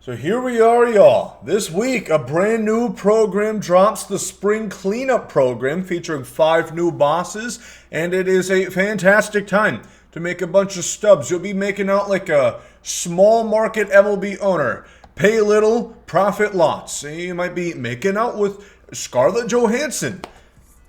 So here we are, y'all. This week, a brand new program drops, the Spring Cleanup Program, featuring 5 new bosses, and it is a fantastic time to make a bunch of stubs. You'll be making out like a small market MLB owner. Pay little, profit lots. You might be making out with Scarlett Johansson.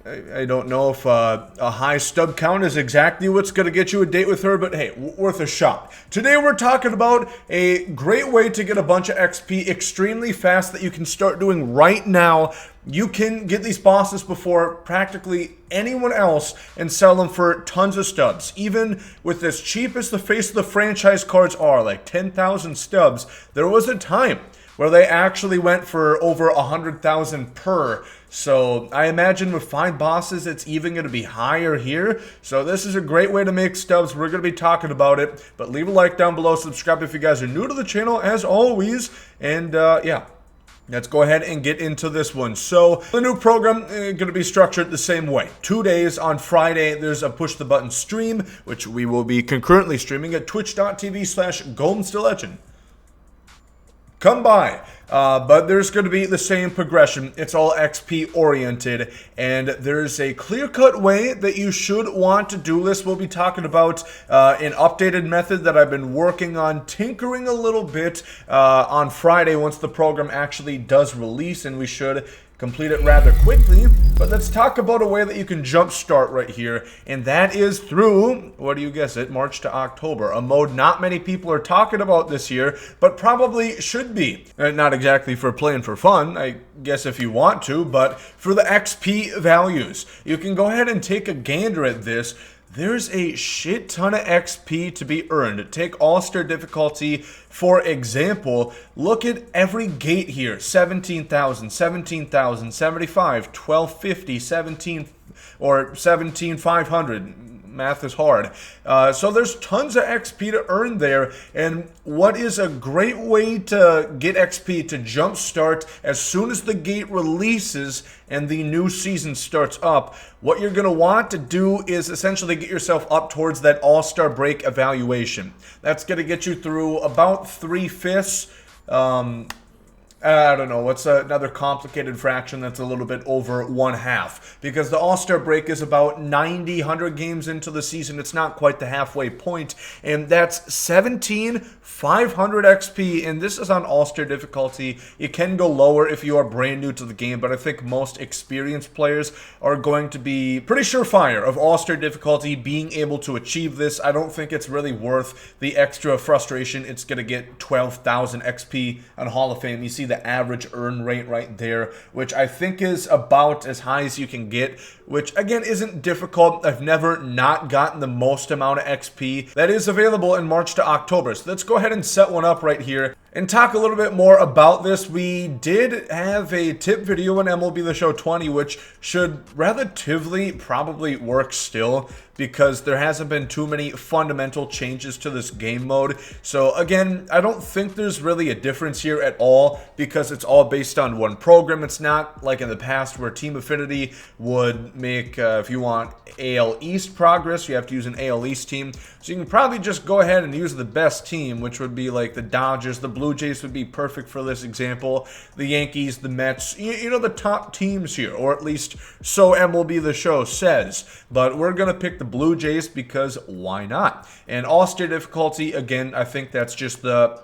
I don't know if a high stub count is exactly what's going to get you a date with her, but hey, worth a shot. Today we're talking about a great way to get a bunch of XP extremely fast that you can start doing right now. You can get these bosses before practically anyone else and sell them for tons of stubs. Even with as cheap as the face of the franchise cards are, like 10,000 stubs, there was a time where they actually went for over 100,000 per. So I imagine with 5 bosses, it's even going to be higher here. So this is a great way to make stubs. We're going to be talking about it. But leave a like down below, subscribe if you guys are new to the channel, as always. And yeah, let's go ahead and get into this one. So the new program is going to be structured the same way. 2 days. On Friday, there's a push the button stream, which we will be concurrently streaming at twitch.tv/GomesDaLegend. Come by, but there's going to be the same progression. It's all XP oriented, and there's a clear-cut way that you should want to do this. We'll be talking about an updated method that I've been working on, tinkering a little bit on Friday once the program actually does release, and we should complete it rather quickly. But let's talk about a way that you can jumpstart right here, and that is through, what do you guess it, March to October, a mode not many people are talking about this year, but probably should be. Not exactly for playing for fun, I guess, if you want to, but for the XP values. You can go ahead and take a gander at this. There's a shit ton of XP to be earned. Take All-Star difficulty, for example. Look at every gate here. 17,000, 17,000, 75, 1250, 17, or 17,500. Math is hard. So there's tons of XP to earn there. And what is a great way to get XP to jumpstart as soon as the gate releases and the new season starts up? What you're going to want to do is essentially get yourself up towards that All-Star break evaluation. That's going to get you through about 3/5. I don't know, what's another complicated fraction that's a little bit over 1/2? Because the All-Star break is about 90, 100 games into the season. It's not quite the halfway point. And that's 17,500 XP. And this is on All-Star difficulty. It can go lower if you are brand new to the game. But I think most experienced players are going to be pretty surefire of All-Star difficulty being able to achieve this. I don't think it's really worth the extra frustration. It's going to get 12,000 XP on Hall of Fame. You see the average earn rate right there, which I think is about as high as you can get, which again isn't difficult. I've never not gotten the most amount of XP. That is available in March to October. So let's go ahead and set one up right here and talk a little bit more about this. We did have a tip video in MLB The Show 20, which should relatively probably work still, because there hasn't been too many fundamental changes to this game mode. So again, I don't think there's really a difference here at all, because it's all based on one program. It's not like in the past where Team Affinity would make, if you want AL East progress, you have to use an AL East team. So you can probably just go ahead and use the best team, which would be like the Dodgers. The Blue Jays would be perfect for this example. The Yankees, the Mets, you know, the top teams here, or at least so MLB The Show says. But we're going to pick the Blue Jays because why not? And All-Star difficulty, again, I think that's just the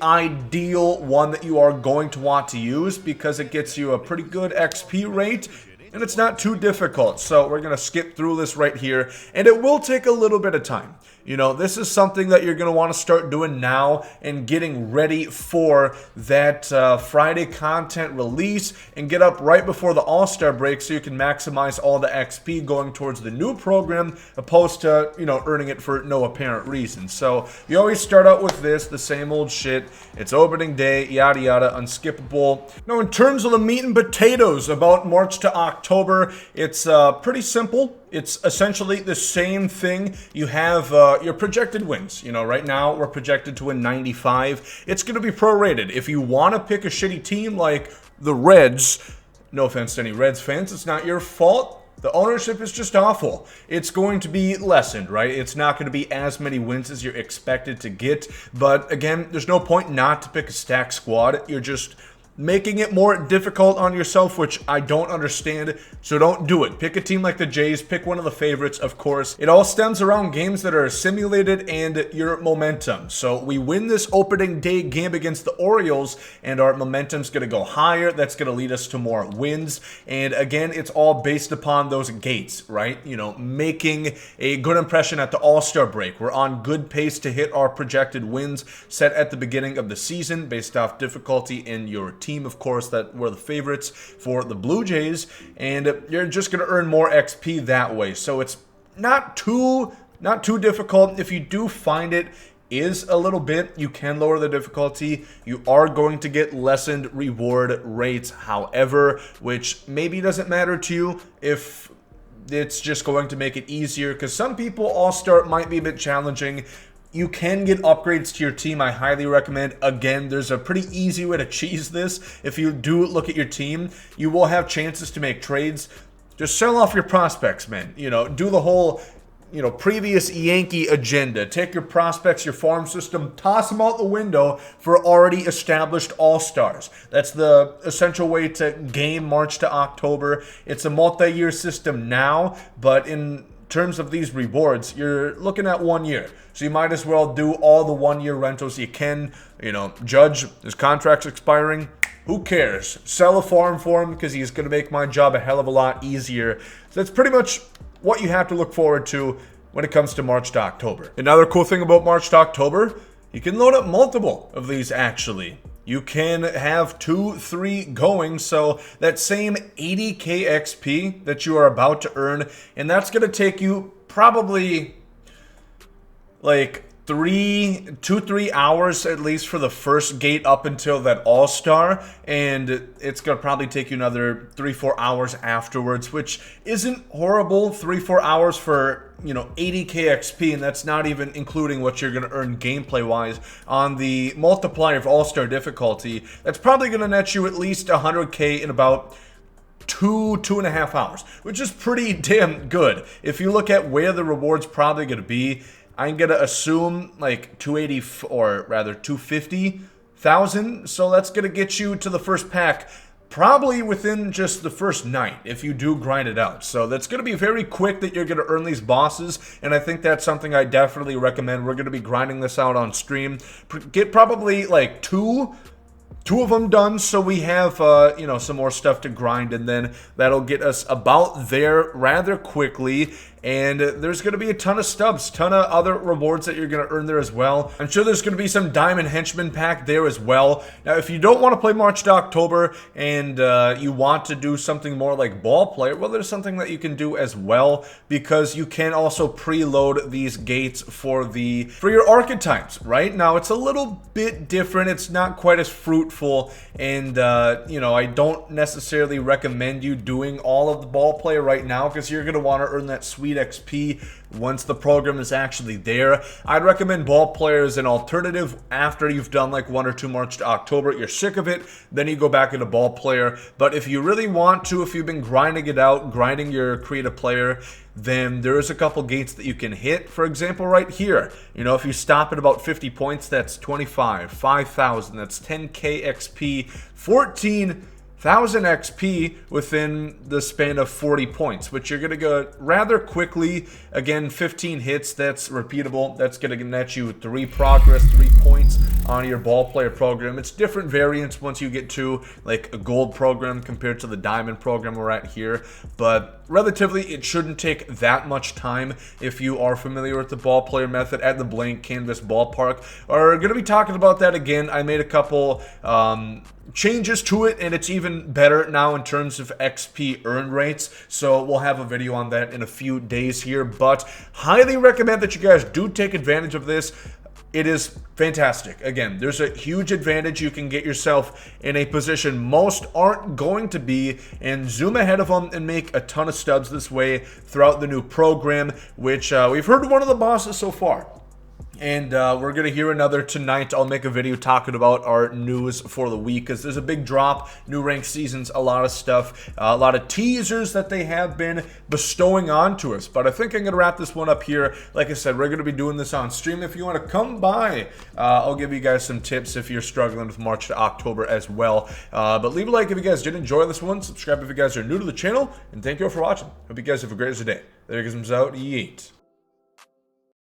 ideal one that you are going to want to use, because it gets you a pretty good XP rate. And it's not too difficult. So we're going to skip through this right here. And it will take a little bit of time. You know, this is something that you're going to want to start doing now and getting ready for that Friday content release, and get up right before the All-Star break so you can maximize all the XP going towards the new program, opposed to, you know, earning it for no apparent reason. So you always start out with this, the same old shit. It's opening day, yada yada, unskippable. Now, in terms of the meat and potatoes about March to October, it's pretty simple. It's essentially the same thing. You have your projected wins. You know, right now we're projected to win 95. It's going to be prorated. If you want to pick a shitty team like the Reds, no offense to any Reds fans, it's not your fault. The ownership is just awful. It's going to be lessened, right? It's not going to be as many wins as you're expected to get. But again, there's no point not to pick a stacked squad. You're just making it more difficult on yourself, which I don't understand, so don't do it. Pick a team like the Jays, pick one of the favorites, of course. It all stems around games that are simulated and your momentum. So we win this opening day game against the Orioles, and our momentum's going to go higher. That's going to lead us to more wins. And again, it's all based upon those gates, right? You know, making a good impression at the All-Star break. We're on good pace to hit our projected wins set at the beginning of the season based off difficulty in your team, of course, that were the favorites for the Blue Jays, and you're just going to earn more XP that way. So it's not too difficult. If you do find it is a little bit, you can lower the difficulty. You are going to get lessened reward rates, however, which maybe doesn't matter to you if it's just going to make it easier, because some people All-Star might be a bit challenging. You can get upgrades to your team. I highly recommend. Again, there's a pretty easy way to cheese this. If you do look at your team, you will have chances to make trades. Just sell off your prospects, man. You know, do the whole, previous Yankee agenda. Take your prospects, your farm system, toss them out the window for already established all-stars. That's the essential way to game March to October. It's a multi-year system now, but in terms of these rewards, you're looking at 1 year. So you might as well do all the 1 year rentals you can. Judge, his contract's expiring. Who cares? Sell a farm for him because he's going to make my job a hell of a lot easier. So that's pretty much what you have to look forward to when it comes to March to October. Another cool thing about March to October, you can load up multiple of these actually. You can have 2, 3 going, so that same 80k XP that you are about to earn, and that's going to take you probably like 2-3 hours at least for the first gate up until that All-Star, and it's going to probably take you another 3-4 hours afterwards, which isn't horrible. 3-4 hours for 80k XP, and that's not even including what you're going to earn gameplay wise on the multiplier of All-Star difficulty. That's probably going to net you at least 100k in about 2.5 hours, which is pretty damn good. If you look at where the reward's probably going to be, I'm going to assume like 280 or rather 250,000. So that's going to get you to the first pack probably within just the first night if you do grind it out. So that's going to be very quick that you're going to earn these bosses, and I think that's something I definitely recommend. We're going to be grinding this out on stream. Get probably like two of them done, so we have some more stuff to grind, and then that'll get us about there rather quickly. And there's going to be a ton of stubs, ton of other rewards that you're going to earn there as well. I'm sure there's going to be some Diamond Henchman pack there as well. Now, if you don't want to play March to October and you want to do something more like Ball Player, well, there's something that you can do as well, because you can also preload these gates for your archetypes, right? Now, it's a little bit different. It's not quite as fruitful, and I don't necessarily recommend you doing all of the Ball Player right now, because you're going to want to earn that sweet XP once the program is actually there. I'd recommend Ball Player as an alternative after you've done like 1 or 2 March to October. You're sick of it, then you go back into Ball Player. But if you really want to, if you've been grinding it out, grinding your creative player, then there's a couple gates that you can hit. For example, right here, if you stop at about 50 points, that's 25, 5,000, that's 10k XP, 14,000 XP within the span of 40 points, which you're going to go rather quickly. Again, 15 hits, that's repeatable. That's going to net you 3 progress, 3 points on your Ball Player program. It's different variants once you get to like a gold program compared to the diamond program we're at here, but relatively it shouldn't take that much time if you are familiar with the Ball Player method at the blank canvas ballpark. We're going to be talking about that again. I made a couple changes to it, and it's even better now in terms of XP earn rates, so we'll have a video on that in a few days here. But highly recommend that you guys do take advantage of this. It is fantastic. Again, there's a huge advantage. You can get yourself in a position most aren't going to be and zoom ahead of them and make a ton of stubs this way throughout the new program, which we've heard one of the bosses so far. And we're going to hear another tonight. I'll make a video talking about our news for the week because there's a big drop, new ranked seasons, a lot of stuff, a lot of teasers that they have been bestowing on to us. But I think I'm going to wrap this one up here. Like I said, we're going to be doing this on stream. If you want to come by, I'll give you guys some tips if you're struggling with March to October as well. But leave a like if you guys did enjoy this one. Subscribe if you guys are new to the channel. And thank you all for watching. Hope you guys have a great day. There goes out. Yeet.